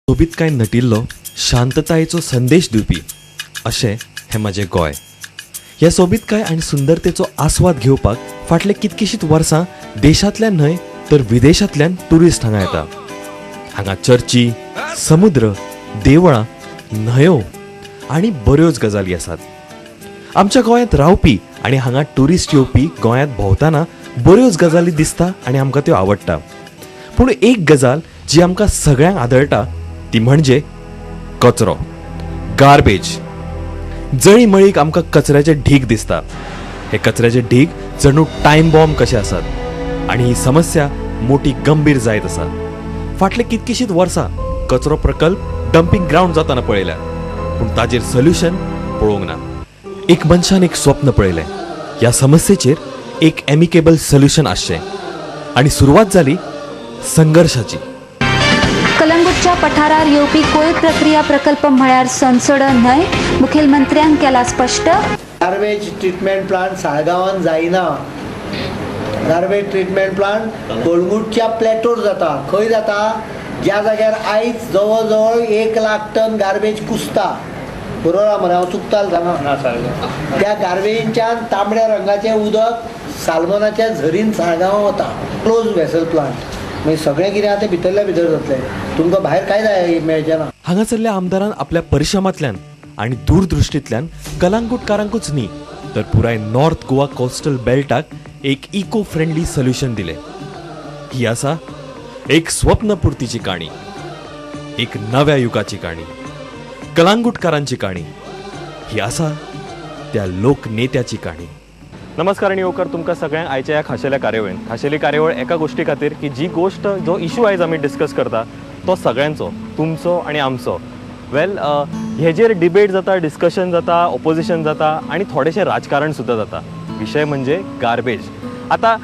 सोबीतकाय नटिल्लो शांततायेचो संदेश दिवपी अशें हें म्हजें गोंय. ह्या सोबीतकाय आनी सुंदरतेचो आस्वाद घेवपाक फाटले कितकींशींच वर्सां देशांतल्यान न्हय तर विदेशांतल्यान ट्युरिस्ट हांगा येता. हांगा चर्ची, समुद्र, देवळां, न्हंयो आनी बऱ्योच गजाली आसात. आमच्या गोंयांत रावपी आनी हांगा ट्युरिस्ट येवपी गोंयांत भोंवतना बऱ्योच गजाली दिसता आनी आमकां त्यो आवडटा. पूण एक गजाल जी आमकां सगळ्यांक आदळटा ती म्हणजे कचरो, गार्बेज. जळी मळीक आमकां कचऱ्याचे ढीग दिसता. हे कचऱ्याचे ढीग जणू टायम बॉम्ब कशे आसात आनी ही समस्या मोठी गंभीर जायत आसा. फाटले कितकींशींच वर्सां कचरो प्रकल्प डंपिंग ग्राउंड जाताना पळयल्या, पूण ताजेर सोल्युशन पळोवंक ना. एक मनशान एक स्वप्न पळयलें, ह्या समस्येचेर एक एमिकेबल सोल्युशन आसचें आनी सुरवात जाली संघर्षाची. कलंगूटच्या पठारार येवपी कोयर प्रक्रिया प्रकल्प म्हळ्यार संसद न्हय, मुखेलमंत्र्यान केला स्पष्ट. गार्बेज ट्रीटमेंट प्लांट साळगांवान जायना. गार्बेज ट्रीटमेंट प्लांट कळंगूटच्या प्लॅटोर जाता. खंय जाता? ज्या जाग्यार आयज जवळ जवळ 1 लाख टन गार्बेज कुसता. बरोबर मरे, हांव चुकताल सांगा. त्या गार्बेजींच्यान तांबड्या रंगाचें उदक सालमनाच्या झरीन साळगांवां वता. Close vessel plant. मागीर सगळें कितें आसा तें भितरल्या भितर जातलें. तुमकां भायर कांय जाय मेळचें ना. हांगासरल्या आमदारान आपल्या परिश्रमांतल्यान आनी दूरदृश्टींतल्यान कलंगूटकारांकूच न्ही तर पुराय नॉर्थ गोवा कोस्टल बेल्टाक एक इको फ्रेंडली सोल्युशन दिलें. ही आसा एक स्वप्नपुर्तीची काणी, एक नव्या युगाची काणी, कलंगूटकारांची काणी. ही आसा त्या लोकनेत्याची काणी. नमस्कार आणि येवकार तुमकां सगळ्यांक आयच्या ह्या खाशेल्या कार्यावळीन. खाशेली कार्यावळ एका गोश्टी खातीर की जी गोश्ट जो इशू आयज आमी डिस्कस करता तो सगळ्यांचो, तुमचो आणि आमचो. वेल, हेजेर डिबेट जाता, डिस्कशन जाता, ऑपोजिशन जाता आनी थोडेशें राजकारण सुद्दां जाता. विशय म्हणजे गार्बेज. आता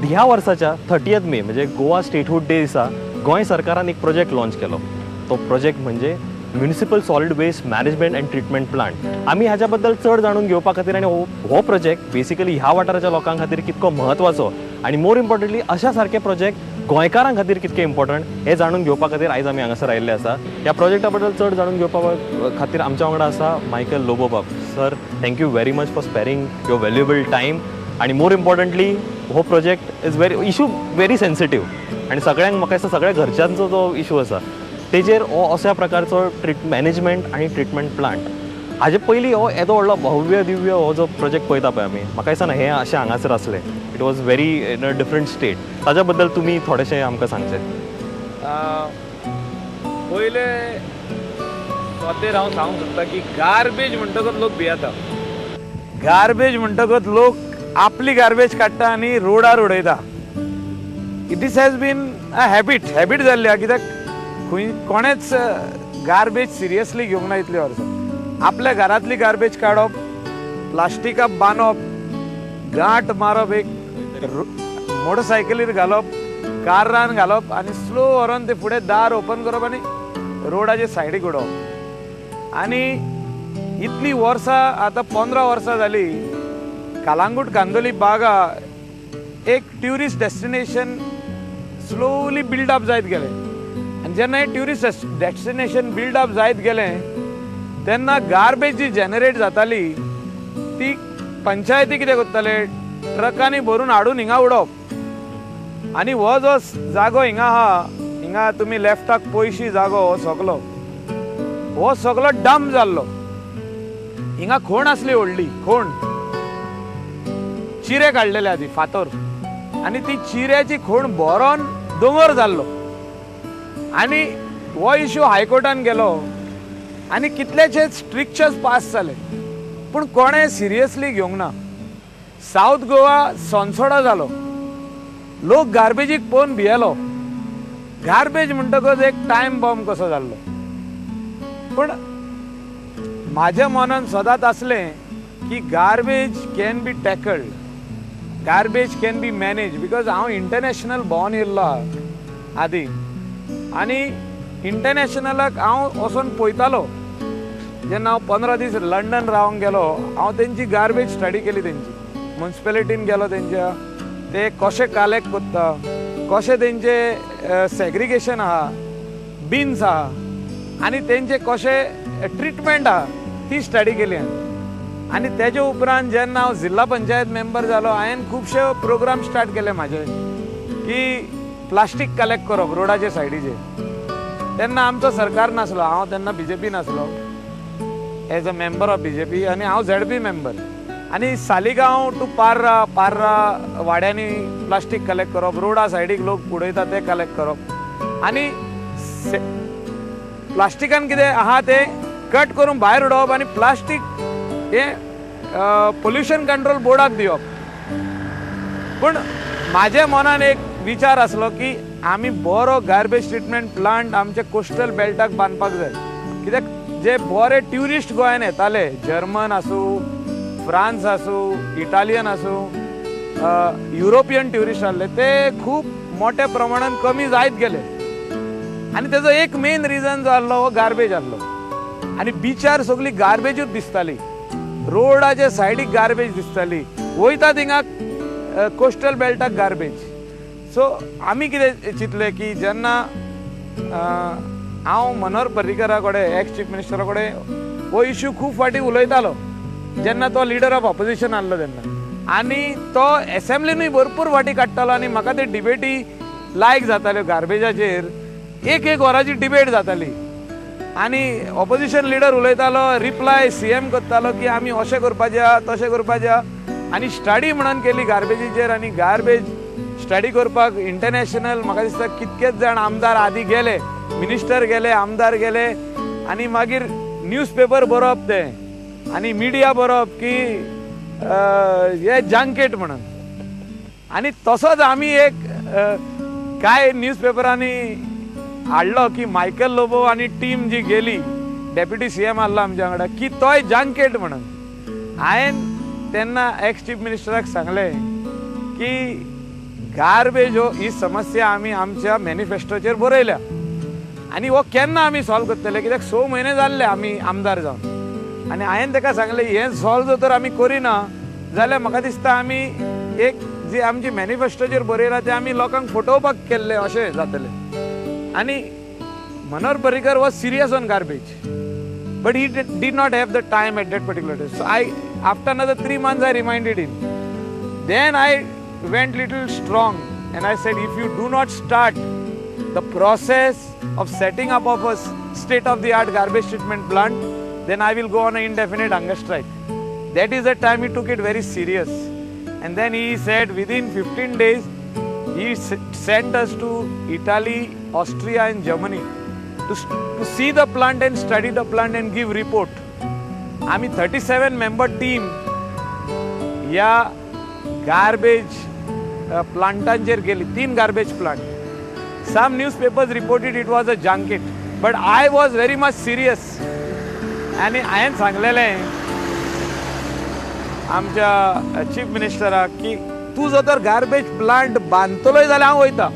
ह्या वर्साच्या 30 मे म्हणजे गोवा स्टेटहूड डे दिसा गोंय सरकारान एक प्रोजेक्ट लॉन्च केलो. तो प्रोजेक्ट म्हणजे municipal solid waste management and treatment plant. आमी हाच्या बद्दल चड जाणून घेवपा खातीर आनी हो प्रोजेक्ट बेसिकली ह्या वाठाराच्या लोकां खातीर कितको म्हत्वाचो आनी मोर इम्पॉर्टंटली अशा सारके प्रोजेक्ट गोंयकारां खातीर कितके इम्पॉर्टंट हे जाणून घेवपा खातीर आयज आमी हांगासर आयिल्ले आसा. ह्या प्रोजेक्टा बद्दल चड जाणून घेवपा खातीर आमच्या वांगडा आसा मायकल लोबोबाब sir. Thank you very much for sparing your valuable time. आनी मोर इम्पॉर्टंटली हो project is issue very sensitive आनी सगळ्यांक म्हाका दिसता सगळ्या घरच्यांचो जो इशू आसा तेजेर हो अशा प्रकारचो मॅनेजमेंट आनी ट्रिटमेंट प्लांट. हाजे पयलीं हो येदो व्हडलो भव्य दिव्य हो जो प्रोजेक्ट पळयता पळय आमी, म्हाका दिसना हें अशें हांगासर आसलें. It was very in a different state. ताज्या बद्दल तुमी थोडेशें आमकां सांगचें. पयले स्वतेर हांव सांगूंक सोदतां की गार्बेज म्हणटकच लोक भियेता. गार्बेज म्हणटकच लोक आपली गार्बेज काडटा आनी रोडार उडयता. It has been a habit जाल्ली आहा. कित्याक कोणेच गार्बेज सिरियसली घेवंक ना इतली वर्सां. आपल्या घरांतली गार्बेज काडप, प्लास्टिकां बांदप, गांठ मारप, एक मोटरसायकलीर घालप, काररान घालप आनी स्लो व्हरोन ते फुडें दार ओपन करप आनी रोडाचे सायडीक उडोवप. आनी इतली वर्सां आतां 15 वर्सां जाली कलंगूट कांदोली बागा एक ट्युरिस्ट डेस्टिनेशन स्लोली बिल्डअप जायत गेलें. आनी जेन्ना हें ट्युरिस्ट डेस्टिनेशन बिल्डअप जायत गेलें तेन्ना गार्बेज जी जनरेट जाताली ती पंचायती कितें करताले, ट्रकांनी भरून हाडून हिंगा उडोवप. आनी हो जो जागो हिंगा आहा, हिंगा तुमी लेफ्टाक पयशी जागो हो सगळो डंप जाल्लो. हिंगा खोण आसली व्हडली खोण, चिरे काडलेले आदी फातर, आनी ती चिऱ्याची खोण भरोन दोंगर जाल्लो. आनी हो इश्यू हायकोर्टान गेलो आनी कितलेशे स्ट्रिक्चर्स पास जाले पूण कोणें सिरियसली घेवंक ना. सावथ गोवा सोंसोडो जालो. लोक गार्बेजीक पळोवन भियेलो. गार्बेज म्हणटकच एक टायम बॉम्ब कसो जाल्लो. पूण म्हाज्या मनान सदांच आसलें की garbage can be tackled, garbage can be manage. Because हांव इंटरनॅशनल भोंवन येयल्लो आहा आदी आनी इंटरनॅशनलाक हांव वचोन पळयतालो. जेन्ना हांव 15 दीस लंडन रावंक गेलो हांव तेंची गार्बेज स्टडी केली. तेंची म्युन्सिपॅलिटीन गेलो तेंच्या, ते कशें कलेक्ट करता, कशें तेंचे सेग्रिगेशन आहा, बिन्स आहा आनी तेंचे कशें ट्रिटमेंट आहा ती स्टडी केली हांवें. आनी तेजे उपरांत जेन्ना हांव जिल्ला पंचायत मेंबर जालो हांवें खुबशे प्रोग्राम स्टार्ट केले म्हाजे की प्लास्टीक कलेक्ट करप रोडाचे सायडीचे. तेन्ना आमचो सरकार नासलो, हांव तेन्ना BJP नासलो as a member of BJP आनी हांव ZP मेंबर. आनी सालिगांव टू पार्रा वाड्यांनी प्लास्टीक कलेक्ट करप, रोडा सायडीक लोक उडयता ते कलेक्ट करप आनी प्लास्टिकान कितें आहा ते कट करून भायर उडोवप आनी प्लास्टीक हे पोल्युशन कंट्रोल बोर्डाक दिवप. पूण म्हाज्या मनान एक विचार आसलो की आमी बरो गार्बेज ट्रिटमेंट प्लांट आमच्या कोस्टल बेल्टाक बांदपाक जाय. कित्याक जे बरे ट्युरिस्ट गोंयान येताले, जर्मन आसूं, फ्रांस आसूं, इटालियन आसूं, युरोपियन ट्युरिस्ट आसले, ते खूब मोठ्या प्रमाणात कमी जायत गेले. आनी तेजो एक मेन रिजन जो आसलो हो गार्बेज आसलो. आनी बिचार सगळी गार्बेजूच दिसताली, रोडाच्या सायडीक गार्बेज दिसताली, वयता थिंगा कोस्टल बेल्टाक गार्बेज. सो आमी कितें चिंतलें की जेन्ना हांव मनोहर पर्रीकरा कडेन एक्स चीफ मिनिस्टरा कडेन हो इश्यू खूब फाटी उलयतालो जेन्ना तो लिडर ऑफ ऑपोजिशन आसलो तेन्ना, आनी तो एसेंब्लीनूय भरपूर फाटी काडटालो आनी म्हाका ते डिबेटी लायक जाताल्यो गार्बेजाचेर. एक वराची डिबेट जाताली आनी ऑपोजिशन लिडर उलयतालो, रिप्लाय CM करतालो की आमी अशें करपाचें आहा तशें करपाचें आहा. आनी स्टडी म्हणून केली गार्बेजीचेर आनी गार्बेज स्टडी करपाक इंटरनॅशनल म्हाका दिसता कितकेच जाण आमदार आदी गेले, मिनिस्टर गेले, आमदार गेले आनी मागीर न्यूज पेपर बरोवप ते आनी मिडिया बरोवप की हे जंकेट म्हणून. आनी तसोच आमी एक कांय न्यूज पेपरांनी हाडलो की मायकल लोबो आनी टीम जी गेली, डेप्युटी CM आसलो आमच्या वांगडा, की तोय जंकेट म्हणून. हांवें तेन्ना एक्स चीफ मिनिस्टराक सांगलें की गार्बेज हो ही समस्या आमी आमच्या मॅनिफेस्टोचेर बरयल्या आनी हो केन्ना आमी सॉल्व करतले, कित्याक 6 म्हयने जाल्ले आमी आमदार जावन. आनी हांवें ताका सांगलें हें सॉल्व जर आमी करिना जाल्यार म्हाका दिसता आमी एक जी आमची मॅनिफेस्टोचेर बरयला ते आमी लोकांक फटोवपाक केल्ले अशें जातलें. आनी Manohar Parrikar was serious on garbage, but he did not have the time at that particular day. So after another 3 months I reminded him. Then I went little strong and I said, if you do not start the process of setting up of a state-of-the-art garbage treatment plant, then I will go on an indefinite hunger strike. That is the time he took it very serious. And then he said within 15 days, he sent us to Italy, Austria and Germany to see the plant and study the plant and give report. आम्ही 37 member team या garbage plantaंचेर गेली, 3 garbage plant. Some newspapers reported it was a junket, but I was very much serious. आणि हांवें सांगलेलें आमच्या chief मिनिस्टराक की तूं जर तर गार्बेज प्लांट बांदतलोय जाल्यार हांव वयता.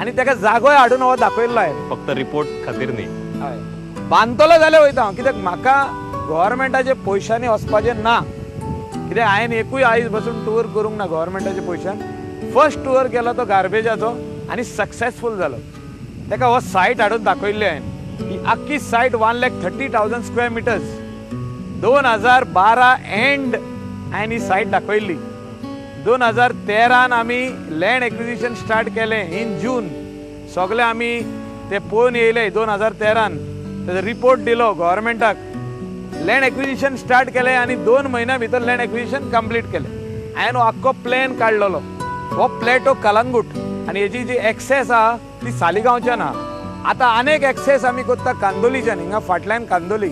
आनी ताका जागोय हाडून हो दाखयल्लो हांवें, फक्त रिपोर्ट खातीर न्ही. हय, बांदतलो जाल्यार वयता हांव, कित्याक म्हाका गव्हर्मेंटाचे पयशांनी वचपाचें ना. कित्याक हांवें एकूय आयज बसून टूर करूंक ना गव्हर्मेंटाच्या पयशान. फर्स्ट टूर केलो तो गार्बेजाचो आनी सक्सेसफूल जालो. ताका हो सायट हाडून दाखयल्ली हांवें. ही आख्खी सायट 1,30,000 स्क्वेअर मिटर्स. 2012 एंड हांवें ही सायट दाखयल्ली. 2013 आमी लँड एक्विजिशन स्टार्ट केलें इन जून. सगळे आमी ते पळोवन येयले 2013. तेजो रिपोर्ट दिलो गव्हर्मेंटाक. लँड एक्विजिशन स्टार्ट केलें आनी 2 म्हयन्या भितर लँड एक्विजिशन कंप्लीट केलें. हांवें आख्खो प्लॅन काडलेलो. हो प्लॅटो कलंगूट आनी हेजी जी एक्सेस आहा ती सालिगांवच्यान आहा. आतां आनीक एक्सेस आमी करता कांदोलीच्यान, हिंगा फाटल्यान Candolim.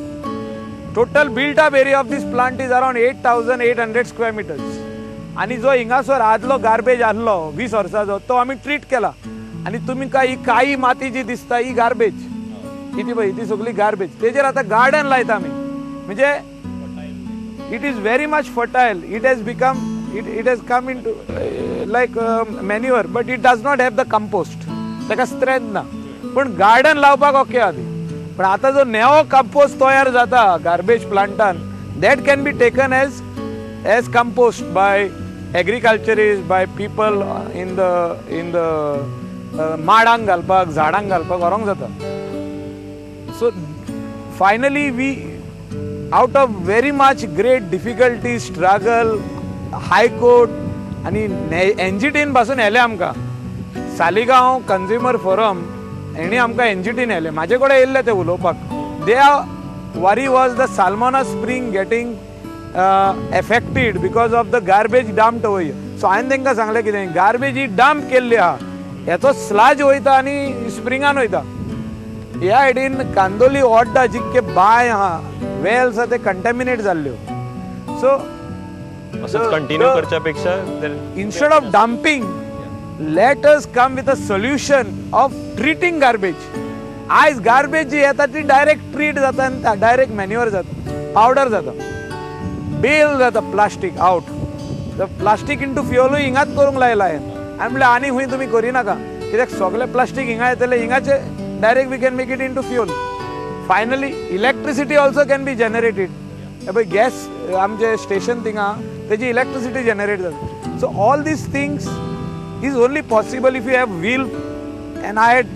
Total built up area of this plant is around 8,800 square metres. आनी जो हिंगासर आदलो गार्बेज आसलो 20 वर्साचो तो आमी ट्रीट केला. आनी तुमकां ही काळी माती जी दिसता ही गार्बेज, किती पळय ती सगळी गार्बेज. तेजेर आतां गार्डन लायता आमी. म्हणजे it is very much fertile. It has come in to like manure, but it does not have the compost. ताका स्ट्रेंथ ना. पूण गार्डन लावपाक ओके आदी. पण आतां जो नेवो कंपोस्ट तयार जाता गार्बेज प्लांटान, that can be taken as compost by agriculturists, by people in the माडांक घालपाक झाडांक घालपाक व्हरोंक जाता. So finally we out of very much great difficulty struggle high court आनी एनजीटीन पासून येले आमकां. सालिगांव कंज्युमर फोरम हेणी आमकां एनजीटीन येले, म्हाजे कडेन येयल्ले ते उलोवपाक. The worry was the Salmona spring getting affected because of the garbage dumped over here. So हांवें तांकां सांगलें कितें, गार्बेज ही डम्प केल्ली आहा, हेचो स्लाज वयता आनी स्प्रिंगान वयता. ह्या सायडीन कांदोली ओड्डा जितके बांय आहा वेल्स आहा ते कंटॅमिनेट जाल्ल्यो. सो असंच कंटिन्यू करच्या पेक्षा instead of dumping, let us come with a solution of treating garbage. आज garbage जी येता ती डायरेक्ट ट्रीट जाता आनी डायरेक्ट मॅन्युअर जाता, पावडर जाता, बेल जाता प्लास्टीक आउट. प्लास्टीक इंटू फ्युअलूय हिंगाच करूंक लायला हांवें. आनी म्हणलें आनी खंय तुमी करिनाका, कित्याक सगळें प्लास्टीक हिंगा येतलें, हिंगाचे direct we can make it into fuel. Finally electricity also can be generated. पळय गॅस आमचे स्टेशन थिंगा तेजी इलेक्ट्रिसिटी जनरेट जाता. So all this things is only possible if you have will, and I had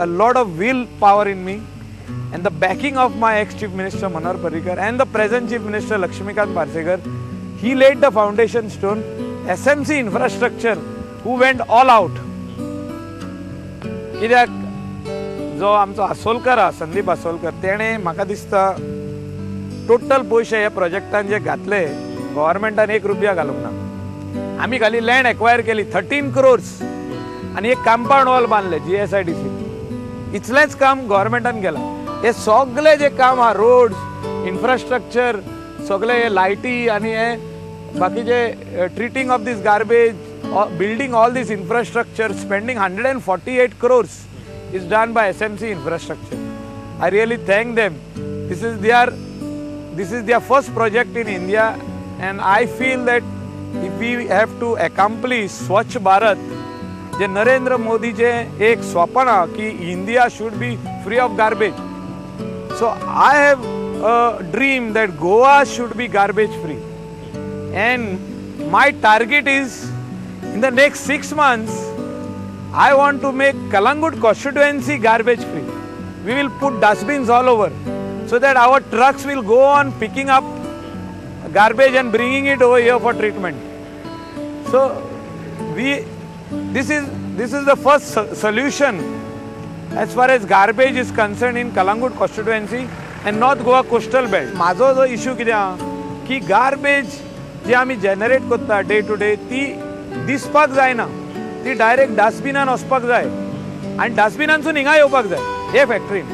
a lot of will power in me and the backing of my ex-Chief Minister Manohar Parrikar and the present Chief Minister Lakshmikant Parsekar. He laid the foundation stone. SMC infrastructure who went all out. कित्याक जो आमचो आसोलकर आहा संदीप आसोलकर, तेणें म्हाका दिसता total पयशे ह्या प्रोजेक्टान जे घातले गव्हर्मेंटान 1 रुपया घालूंक ना. आमी खाली लँड एक्वायर केली 13 crores आणि एक कंपाऊंड वॉल बांधले GSIDC. इतलेंच काम गव्हर्मेंटान केलां. हे सगळे जे काम आहा रोड्स इन्फ्रास्ट्रक्चर सगळे हे लायटी आणि हे बाकीचे treating of these garbage building all these infrastructure spending 148 crores is done by SMC infrastructure. I really thank them. This is their first project in India, and I feel that if we have to accomplish Swachh Bharat, जे नरेंद्र मोदीचे एक स्वप्न आहे की India should be free of garbage. So I have a dream that Goa should be garbage free, and my target is in the next 6 months I want to make Kalangut constituency garbage free. We will put dustbins all over so that our trucks will go on picking up garbage and bringing it over here for treatment. So this is the first solution as far as garbage is concerned in Kalangut constituency and North Goa coastal belt. माझो जो issue कितें आहा की garbage जी आमी generate करता day to day ती दिसपाक जायना, ती डायरेक्ट डस्टबिनान वचपाक जाय आनी डस्टबिनानसून हिंगा येवपाक जाय हे फॅक्टरीन.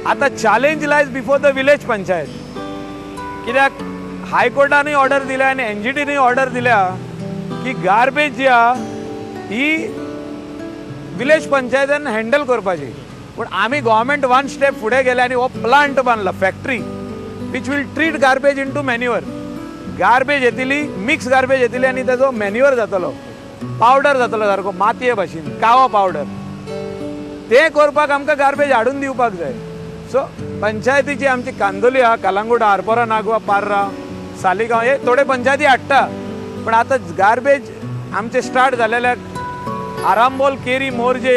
आतां challenge lies before the village panchayat, कित्याक हायकोर्टानूय ऑर्डर दिल्या आनी एनजीटीनूय ऑर्डर दिल्या की गार्बेज जी आहा ही विलेज पंचायतान हँडल करपाची. पूण आमी गव्हर्मेंट 1 step फुडें गेले आनी हो प्लांट बांदला factory which will treat garbage into manure. Garbage येतली, मिक्स गार्बेज येतली आनी तेजो मॅन्युअर जातलो, पावडर जातलो सारको मातये भाशेन, कावो पावडर. ते करपाक आमकां गार्बेज हाडून दिवपाक जाय. सो पंचायतीची आमची कांदोली आहा, कलांगूट, आरपोरा, नागवा, पार्रा, सालिगांव हे थोडे पंचायती हाडटा. पण आतां गार्बेज आमचे स्टार्ट जालेल्याक आरांबोल, केरी, मोर्जे,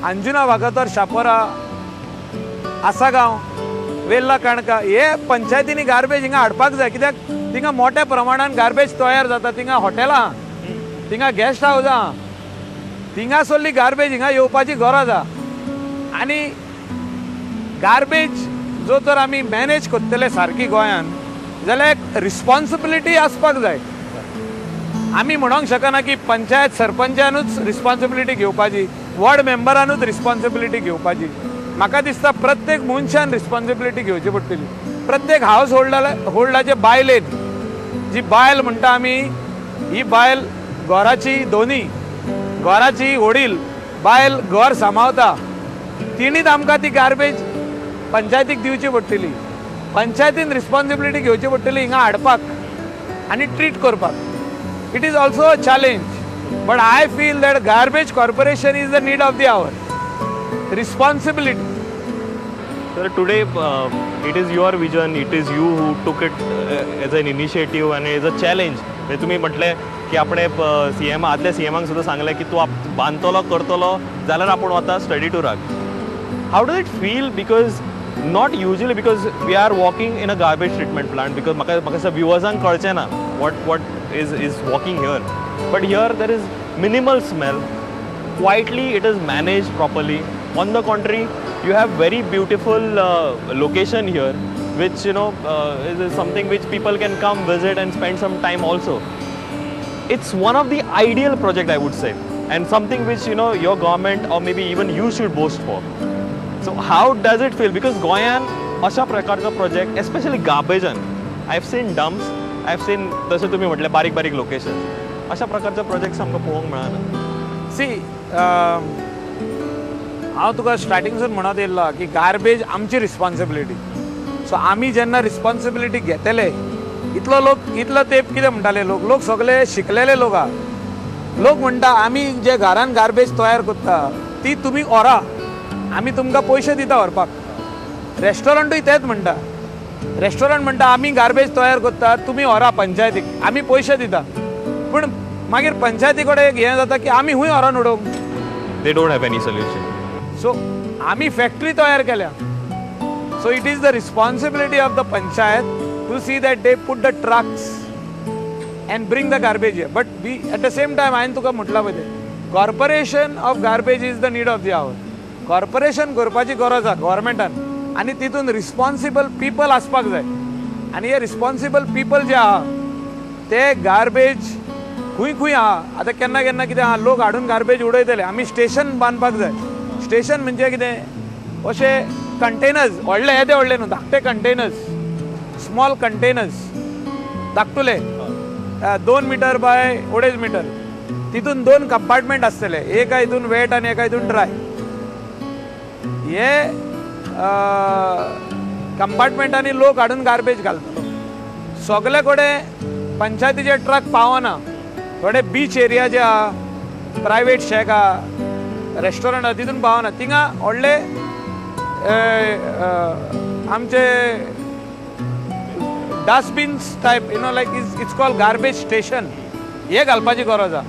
अंजुना, वागातोर, शापोरा, आसागांव, वेल्ला, काणका हे पंचायतींनी गार्बेज हिंगा हाडपाक जाय. कित्याक थिंगा मोठ्या प्रमाणान गार्बेज तयार जाता. थिंगा हॉटेलां, थिंगा गेस्ट हाऊस आहा, थिंगा सोडली गार्बेज हिंगा येवपाची गरज आहा. आनी गार्बेज जो तर आमी मॅनेज करतले सारकी गोंयान जाल्यार एक रिस्पॉन्सिबिलिटी आसपाक जाय. आमी म्हणूंक शकना की पंचायत सरपंचानूच रिस्पॉन्सिबिलिटी घेवपाची, वॉर्ड मेंबरानूच रिस्पॉन्सिबिलिटी घेवपाची. म्हाका दिसता प्रत्येक मनशान रिस्पॉन्सिबिलिटी घेवची पडटली. प्रत्येक हावस होल्डाचे बायलेन, जी बायल म्हणटा आमी, ही बायल घराची दोनी, घराची वडील बायल घर सांबाळता, तिणीच आमकां ती गार्बेज पंचायतीक दिवची पडटली. पंचायतीन रिस्पॉन्सिबिलिटी घेवची पडटली हिंगा हाडपाक आनी ट्रीट करपाक. It is also a challenge, but I feel that garbage corporation is the need of the hour. Responsibility. Sir, today it is your vision, it is you who took it as an initiative and as a challenge म्हणजे तुम्ही म्हटले की आपण आदल्या सीएमांक सुद्धा सांगले की तू बांदतलो करतलो जाल्यार आपण वता स्टडी टुराक. How does it feel because not usually because we are walking in a garbage treatment plant because म्हाका व्ह्युअर्सांक कळचें ना what is walking here but here there is minimal smell. Quietly it is managed properly. On the contrary, you have very beautiful location here which is something which people can come visit and spend some time also. It's one of the ideal project I would say and something which your government or maybe even you should boast for. So how does it feel because Goyan asha prakarcha project especially garbagean I've seen dumps, I've seen तसे तुम्ही म्हटले बारीक बारीक locations अशा प्रकारचे projects आमकां पळोवंक मेळना. सी हांव तुका स्टार्टिंगसून म्हणत येयल्लो की गार्बेज आमची रिस्पॉन्सिबिलिटी. सो आमी जेन्ना रिस्पॉन्सिबिलिटी घेतले इतलो तेंप कितें म्हणटाले लोक सगळे शिकलेले लोक आहा. लोक म्हणटा आमी जे घरान गार्बेज तयार करता ती तुमी व्हरा आमी तुमकां पयशे दिता व्हरपाक. रेस्टॉरंटूय तेंच म्हणटा. रेस्टॉरंट म्हणटा आमी गार्बेज तयार करता तुमी व्हरा पंचायतीक आमी पयशे दिता. पूण मागीर पंचायती कडेन एक हें जाता की आमी हूंय व्हरोन उडोवंक. They don't have any solution. So आमी फॅक्टरी तयार केल्या. So it is the responsibility of the panchayat to see that they put the trucks and bring the garbage here. But we at the same time हांवें तुका म्हटलां पळय तें corporation of garbage is the need of the hour. Corporation करपाची गरज आहा गव्हर्मेंटान आनी तितून रिस्पॉन्सिबल पीपल आसपाक जाय. आनी हे रिस्पॉन्सिबल पीपल जे आहा ते गार्बेज खूंय आहा. आतां केन्ना केन्ना कितें आहा लोक हाडून गार्बेज उडयतले आमी स्टेशन बांदपाक जाय. स्टेशन म्हणजे कितें अशे कंटेनर्स व्हडले येदे व्हडले न्हू धाकटे कंटेनर्स स्मॉल कंटेनर्स धाकटुले 2 मीटर बाय 2.5 मीटर तितून 2 कंपार्टमेंट आसतले एका हितून वेट आनी एका हितून ड्राय. हे कंपार्टमेंटांनी लोक हाडून गार्बेज घालतलो. सगळे कडेन पंचायतीचे ट्रक पावना. थोडे बीच एरिया जे आहा प्रायवेट शेक आहा रेस्टॉरंट आहा तितून पावना. थिंगा व्हडले आमचे dustbins type like it's called garbage station हे घालपाची गरज आहा.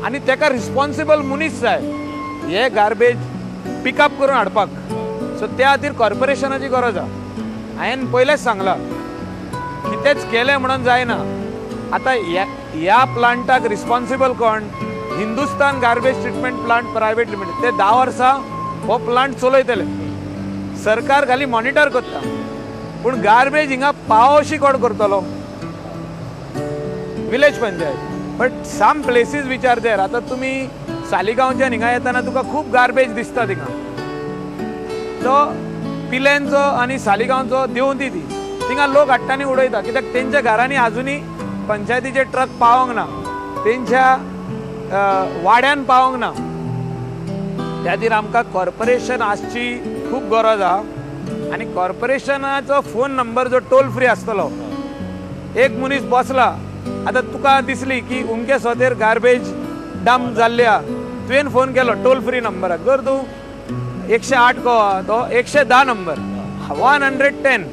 आनी तेका रिस्पॉन्सिबल मनीस जाय हे गार्बेज पिकअप करून हाडपाक. सो त्या खातीर कॉर्पोरेशनाची गरज आहा. हांवें पयलेंच सांगलां कितेंच केलें म्हणून जायना. आतां ह्या प्लांटाक रिस्पॉन्सिबल कोण Hindustan garbage treatment plant private limited. ते 10 वर्सां हो प्लांट चलयतले. सरकार खाली मॉनिटर करता पूण गार्बेज हिंगा पावोशी कोण करतलो village panchayat. But some places which are there. आतां तुमी सालिगांवच्यान हिंगा येतना तुका खूब गार्बेज दिसता थिंगा. तो पिलेंचो आनी सालिगांवचो देंवती ती थिंगा लोक हाडटानी उडयता कित्याक तेंच्या घरांनी आजुनी पंचायतीचे ट्रक पावोंक ना तेंच्या वाड्यान पावोंक ना. त्या खातीर आमकां कॉर्पोरेशन आसची खूब गरज आहा. आनी कॉर्पोरेशनाचो फोन नंबर जो टोल फ्री आसतलो एक मनीस बसला आतां तुका दिसली की उमके सोतेर गार्बेज डंप जाल्ली आहा तुवें फोन केलो टोल फ्री नंबराक जर तूं 108 को तो 110 नंबर 110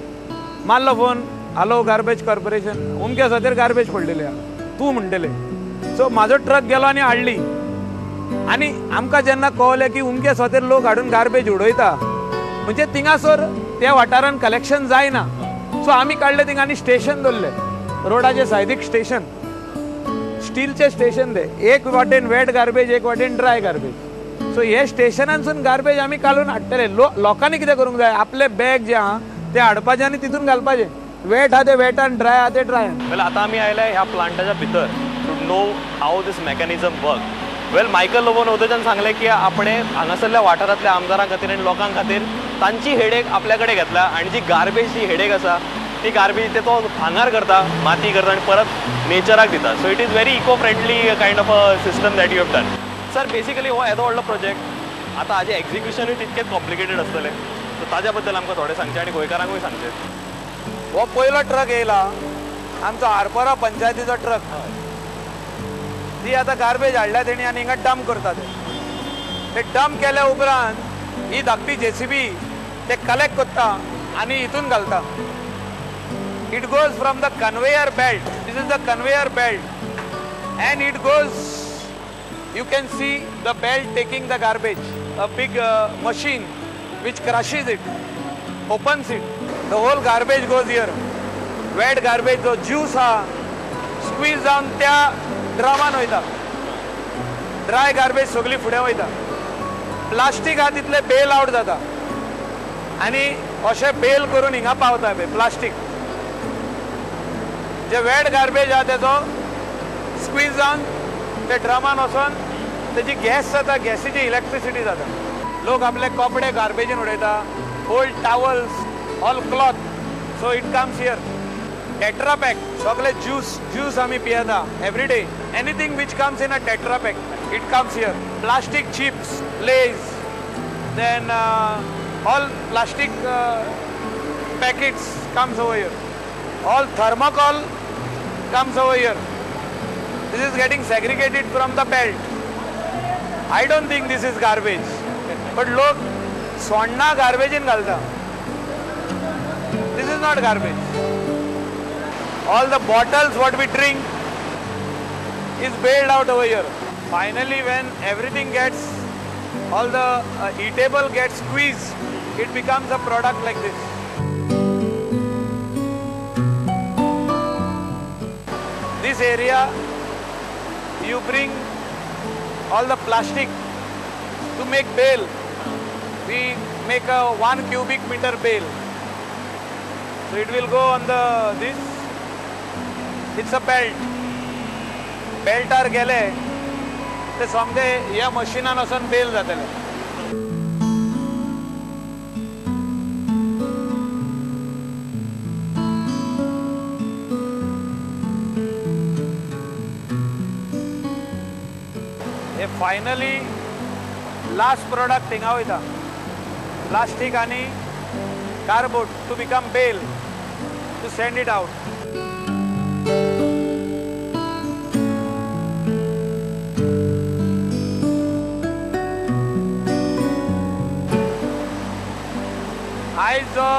मारलो फोन हॅलो गार्बेज कॉर्पोरेशन उमके सोतेर गार्बेज पडलेले आहा तूं म्हणटले. सो म्हाजो ट्रक गेलो आनी हाडली आनी आमकां जेन्ना कळलें की उमके सोतेर लोक हाडून गार्बेज उडयता म्हणजे थिंगासर त्या वाठारान कलेक्शन जायना. सो आमी काडले थिंगा आनी स्टेशन दवरले रोडाचे सायडीक स्टेशन स्टीलचे स्टेशन ते एक वाटेन वेट गार्बेज एक वाटेन ड्राय गार्बेज. सो हे स्टेशनांसून गार्बेज आमी काडून हाडटले. लोकांनी कितें करूंक जाय आपले बॅग जे आहा ते हाडपाचे आनी तितून घालपाचे. वेट आहा ते वेटान ड्राय आहा ते ड्रायान. वेल आतां आमी आयले ह्या प्लांटाच्या भितर to know how this mechanism work. Well Michael लोबोनोदोच्यान सांगलें की आपणे हांगासरल्या वाठारांतल्या आमदारां खातीर आनी लोकां खातीर तांची हेडेक आपल्या कडेन घेतला आनी जी गार्बेज जी हेडेक आसा ती गार्बेज ते तो भांगार करता माती करता आनी परत नेचराक दिता. So it is very eco friendly kind of a system that you have done. Sir basically हो येदो व्हडलो प्रोजेक्ट आतां हाजें एक्झिक्युशनूय तितकेंच कॉम्प्लिकेटेड आसतलें. सो ताज्या बद्दल आमकां थोडें सांगचें आनी गोंयकारांकूय सांगचें. हो पयलो ट्रक येयला आमचो आरपोरा पंचायतीचो ट्रक. ती आतां गार्बेज हाडल्या तेणी आनी हिंगा डंप करता ते डंप केल्या उपरांत ही धाकटी JCB ते कलेक्ट करता आनी हितून घालता. It goes from the conveyor belt. This is the conveyor belt and it goes, you can see the belt taking the garbage, a big machine which crushes it, opens it, the whole garbage goes here. Wet garbage, जो juice हा squeeze जावन त्या ड्रामान वयता. Dry garbage सगळी फुडें वयता. Plastic हा तितले bail out जाता आनी अशें बेल करून हिंगा पावता पळय प्लास्टीक. जे वेट गार्बेज हा तेजो स्क्वीज जावन ते ड्रमान वचोन तेजी गॅस जाता, गॅसीची इलेक्ट्रिसिटी जाता. लोक आपले कपडे गार्बेजीन उडयता, old towels, all cloth, so it comes here. Tetra पॅक, सगळे ज्यूस आमी पियेता every day. Anything which comes in a Tetra it comes here. Plastic chips, Lays, then all plastic packets comes over here. All thermocol comes over here. This is getting segregated from the belt. I don't think this is garbage, but log sonna garbage in galta. This is not garbage. All the bottles what we drink is bailed out over here. Finally, when everything gets, all the eatable gets squeezed, it becomes a product like this. This area, you bring all the plastic to make bale. We make a 1 cubic meter bale. So it will go on this. It's a belt. Beltar gele. ते समजे ह्या मशिनान वचून bell जातले. हे finally last product हिंगा वयता. Plastic आनी cardboard to become bale to send it out. आयज जो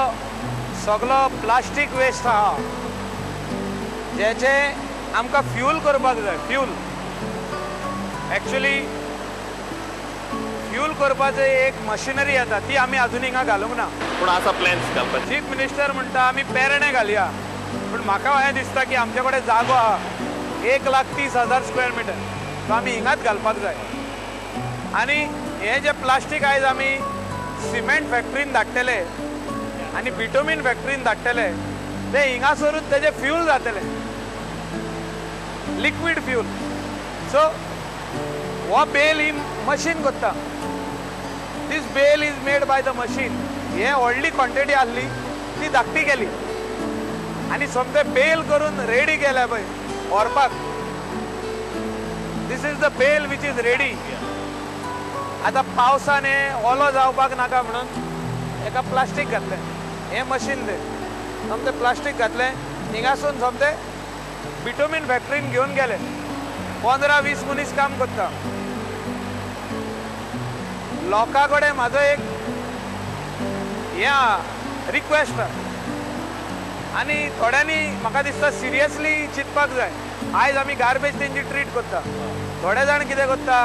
सगळो प्लास्टीक वेस्ट आहा जेचे आमकां फ्यूल करपाक जाय, फ्यूल एक्चुअली फ्यूल करपाचो एक मशिनरी येता ती आमी आजून हिंगा घालूंक ना. पूण आसा प्लॅन्स घालपाचे. चीफ मिनिस्टर म्हणटा आमी पेरणे घालया, पूण म्हाका हें दिसता की आमचे कडेन जागो आहा 1,30,000 स्क्वेअर मिटर, तो आमी हिंगाच घालपाक जाय. आनी हें जे प्लास्टीक आयज आमी सिमेंट फॅक्टरीन धाडटले आनी बिटोमीन फॅक्टरीन धाडटले ते हिंगासरून तेजे फ्यूल जातले, लिक्वीड फ्यूल. सो हो बेल ही मशीन करता. This bale is made by the machine. हे व्हडली क्वॉन्टिटी आसली ती धाकटी केली आनी समतें बेल करून रेडी केल्या पळय व्हरपाक. This is the bale which is ready. आतां पावसान हें ओलो जावपाक नाका म्हणून एका प्लास्टीक घातलें. हे मशीन ते समतें प्लास्टीक घातलें, हिंगासून समतें बिटोमीन फॅक्टरीन घेवन गेले. 15-20 मनीस काम करता. लोकां कडेन म्हाजो एक हें रिक्वेस्ट आनी थोड्यांनी म्हाका दिसता सिरियसली चिंतपाक जाय. आयज आमी गार्बेज तेंची ट्रीट करता. थोडे जाण कितें करता,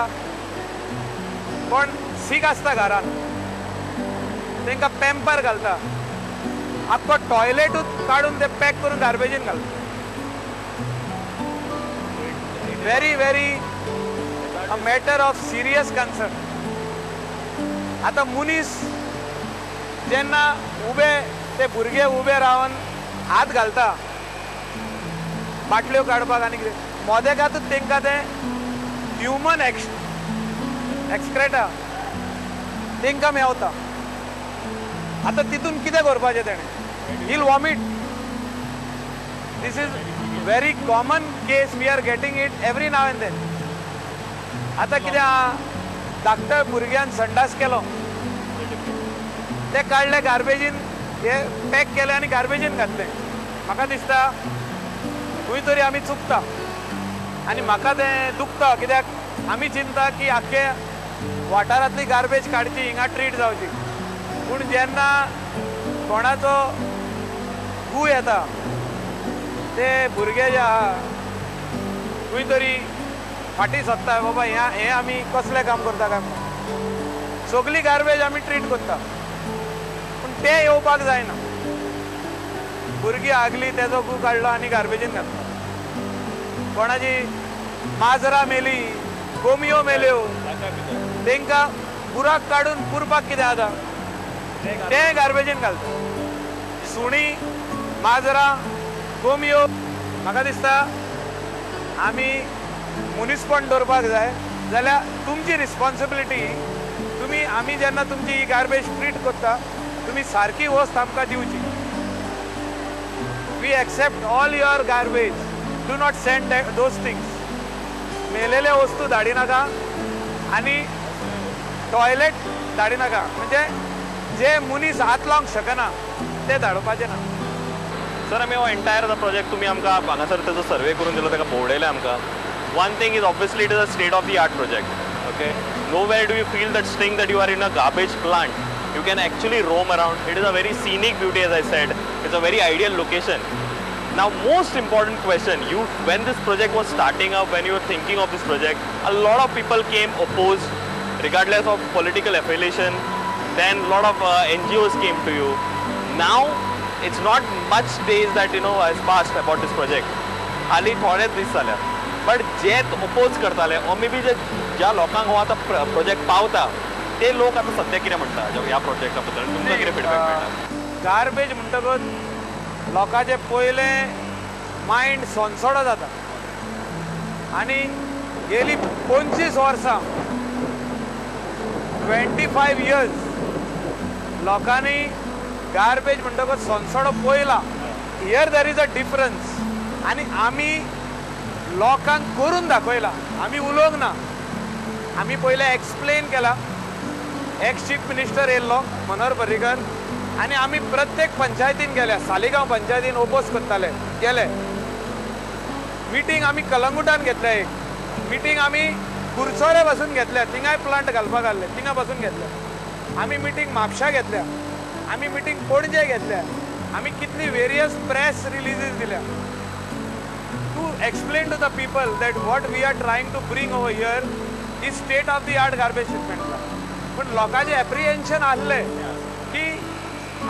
कोण सीक आसता घरान तांकां पॅम्पर घालता, आख्खो टॉयलेटूच काडून ते पॅक करून गार्बेजीन घालता. Very very a matter of serious concern. आतां मनीस जेन्ना उबे ते भुरगे उबे रावन हात घालता बाटल्यो काडपाक आनी कितें, मोदेकातूच तांकां ते ह्युमन एक्सक्रेटा तांकां मेवता. आतां तितून कितें करपाचें तेणें? हील vomit. This is very common case. We are getting it every now and then. आतां कितें आहा, धाकट्या भुरग्यान संडास केलो, ते काडले गार्बेजीन, हे पॅक केले आनी गार्बेजीन घातले. म्हाका दिसता खंय तरी आमी चुकता आनी म्हाका तें दुखता. कित्याक आमी चिंता की आख्खे वाठारांतली गार्बेज काडची, हिंगा ट्रीट जावची. पूण जेन्ना कोणाचो गू येता, ते भुरगे जे आहा खंय तरी फाटी सोदता बाबा हे आमी कसले काम करता काय सगळी गार्बेज आमी ट्रीट करता पूण ते येवपाक जायना भुरगीं आगली तेजो गू काडलो आनी गार्बेजीन घातलो कोणाची माजरां मेली कोंबयो मेल्यो तांकां बुराक काडून पुरपाक कितें जाता ते गार्बेजीन घालता सुणी माजरां कोंबयो म्हाका दिसता आमी मुनिसपण दवरपाक जाय जाल्यार तुमची रिस्पॉन्सिबिलिटी तुमी आमी जेन्ना तुमची ही गार्बेज ट्रीट करता तुमी सारकी वस्त आमकां दिवची we accept all your garbage do not send those things मेलेले वस्तू धाडिनाका आनी टॉयलेट धाडिनाका म्हणजे जे मनीस हात लावंक शकना ते धाडपाचे ना सर आमी हो एंटायर प्रोजेक्ट तुमी आमकां हांगासर तेजो सर्वे करून दिलो ताका भोंवडयलें आमकां one thing is obviously it is a state of the art project okay no where do you feel that stink that you are in a garbage plant you can actually roam around it is a very scenic beauty as I said it's a very ideal location Now, most important question, when this project was starting up, when you were thinking of this project, a lot of people came opposed, regardless of political affiliation. Then a lot of NGOs came to you. Now, it's not much days that has passed about this project. हाली थोडेच दीस जाल्या. But जे oppose करताले, or maybe ज्या लोकांक हो आता project पावता, ते लोक आता सध्या कितें म्हणटा ह्या प्रोजेक्टा बद्दल तुमकां कितें फीडबॅक मेळटा? गार्बेज म्हणटकच लोकांचे पयले मायंड सोनसोडो जाता आनी गेली 25 वर्सां 25 years लोकांनी गार्बेज म्हणटकच सोनसोडो पयला here there is a difference आनी आमी लोकांक करून दाखयला आमी उलोवंक ना आमी पयले एक्सप्लेन केला एक्स चीफ मिनिस्टर येयल्लो मनोहर पर्रीकर आनी आमी प्रत्येक पंचायतीन गेल्या सालिगांव पंचायतीन ओपोज करताले गेले मिटींग आमी कलंगुटान घेतले एक मिटींग आमी कुरचोरे बसून घेतल्या थिंगाय प्लांट घालपाक आहले थिंगा बसून घेतल्या आमी मिटींग म्हापशा घेतल्या आमी मिटींग पणजे घेतल्या आमी कितली वेरियस प्रेस रिलीजीस दिल्या to explain to the people that what we are trying to bring over here is state of the art garbage treatment पूण लोकांचें एप्रिहेन्शन आसलें की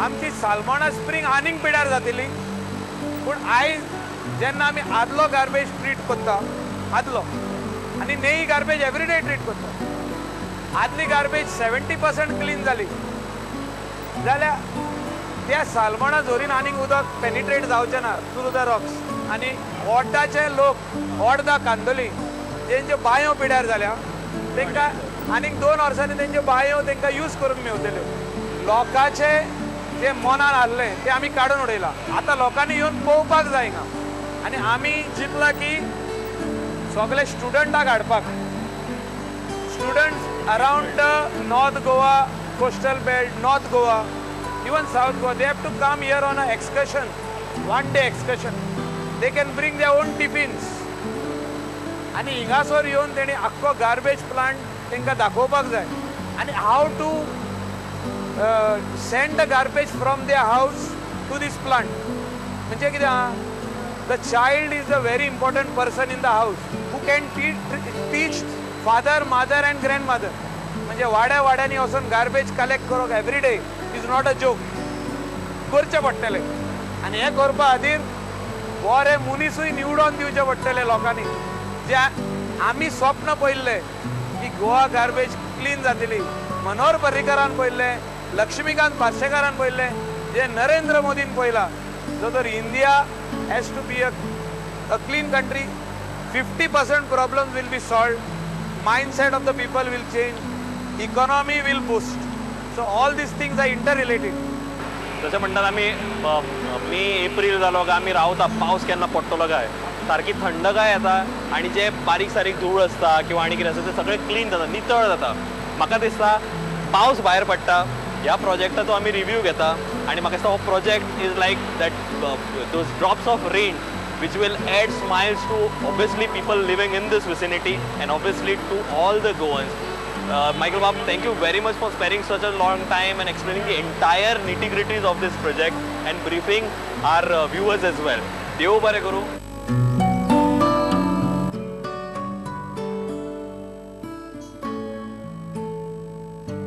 आमची सालमोना स्प्रिंग आनीक पिड्यार जातली पूण आयज जेन्ना आमी आदलो गार्बेज ट्रीट करता आदलो आनी नेई गार्बेज एवरीडे ट्रीट करता आदली गार्बेज 70% क्लीन जाली जाल्यार त्या सालमोना झोरीन आनीक उदक पेनिट्रेट जावचें ना थ्रू द रॉक्स आनी ओड्डाचे लोक ओड्डा कांदोली जेंच्यो बांयो पिड्यार जाल्या तांकां आनीक 2 वर्सांनी तेंच्यो बांयो तांकां यूज करूंक मेवतल्यो लोकांचे जे मनान आहलें तें आमी काडून उडयलां आतां लोकांनी येवन पळोवपाक जाय हिंगा आनी आमी चिंतलां की सगळे स्टुडंटाक हाडपाक students around north Goa coastal belt north Goa even south Goa they have to come here on a excursion 1 day excursion they can bring their own tiffins आनी हिंगासर येवन तेणी आख्खो गार्बेज प्लांट तांकां दाखोवपाक जाय आनी हाव to send the garbage from their house to this plant म्हणजे कितें आहा the child is a very important person in the house who can teach father mother and grandmother म्हणजे वाड्या वाड्यांनी वचून गार्बेज कलेक्ट करप every day is not a joke करचें पडटलें आनी हें करपा खातीर बरे मनीसूय निवडून दिवचे पडटले लोकांनी जे आमी स्वप्न पळयल्लें की गोवा गार्बेज क्लीन जातली मनोहर पर्रीकरान पळयल्लें लक्ष्मीकांत पार्सेकारान पळयल्लें जे नरेंद्र मोदीन पळयलां जो तर India has to be a clean country 50% problems will be solved mindset of the people will change economy will boost so all this things are inter related जशें म्हणटात आमी मे एप्रील जालो काय आमी रावता पावस केन्ना पडटलो काय सारकी थंडगाय येता आनी जे बारीक सारीक धूळ आसता किंवा आनी कितें आसता तें सगळें क्लीन जाता नितळ जाता म्हाका दिसता पावस भायर पडटा ह्या प्रोजेक्टाचो आमी रिव्यू घेता आनी म्हाका दिसता हो project is like that those drops of rain which will add smiles to obviously people living in this vicinity and obviously to all the Goans. Michael Bob, thank you very much for sparing such a long time and explaining the entire nitty-gritties of this project and briefing our viewers as well. Dev bare Guru.